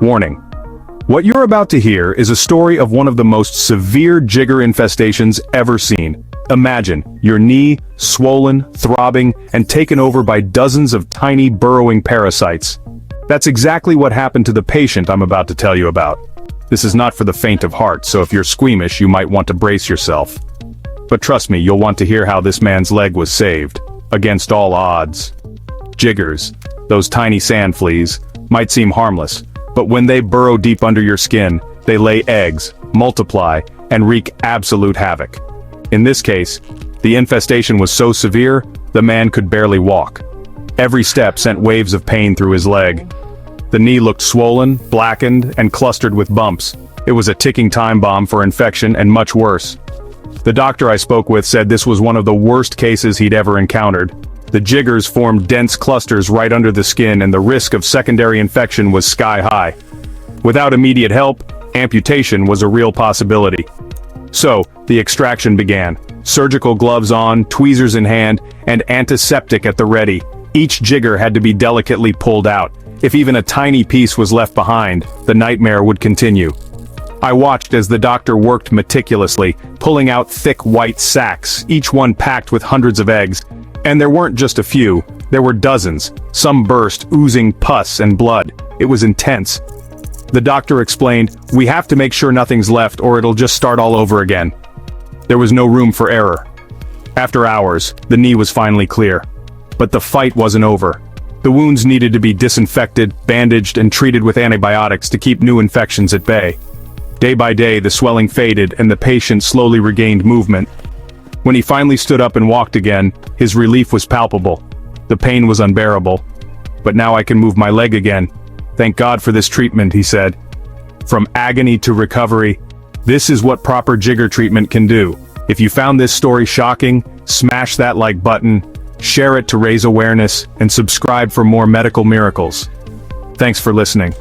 Warning. What you're about to hear is a story of one of the most severe jigger infestations ever seen. Imagine your knee, swollen, throbbing, and taken over by dozens of tiny burrowing parasites. That's exactly what happened to the patient I'm about to tell you about. This is not for the faint of heart, so if you're squeamish, you might want to brace yourself. But trust me, you'll want to hear how this man's leg was saved, against all odds. Jiggers, those tiny sand fleas, might seem harmless, but when they burrow deep under your skin, they lay eggs, multiply, and wreak absolute havoc. In this case, the infestation was so severe, the man could barely walk. Every step sent waves of pain through his leg. The knee looked swollen, blackened, and clustered with bumps. It was a ticking time bomb for infection and much worse. The doctor I spoke with said this was one of the worst cases he'd ever encountered. The jiggers formed dense clusters right under the skin, and the risk of secondary infection was sky high. Without immediate help, amputation was a real possibility. So, the extraction began. Surgical gloves on, tweezers in hand, and antiseptic at the ready. Each jigger had to be delicately pulled out. If even a tiny piece was left behind, the nightmare would continue. I watched as the doctor worked meticulously, pulling out thick white sacks, each one packed with hundreds of eggs. And there weren't just a few, there were dozens, some burst, oozing pus and blood. It was intense. The doctor explained, "We have to make sure nothing's left or it'll just start all over again." There was no room for error. After hours, the knee was finally clear. But the fight wasn't over. The wounds needed to be disinfected, bandaged, and treated with antibiotics to keep new infections at bay. Day by day, the swelling faded and the patient slowly regained movement. When he finally stood up and walked again, his relief was palpable. The pain was unbearable. "But now I can move my leg again. Thank God for this treatment," he said. From agony to recovery, this is what proper jigger treatment can do. If you found this story shocking, smash that like button, share it to raise awareness, and subscribe for more medical miracles. Thanks for listening.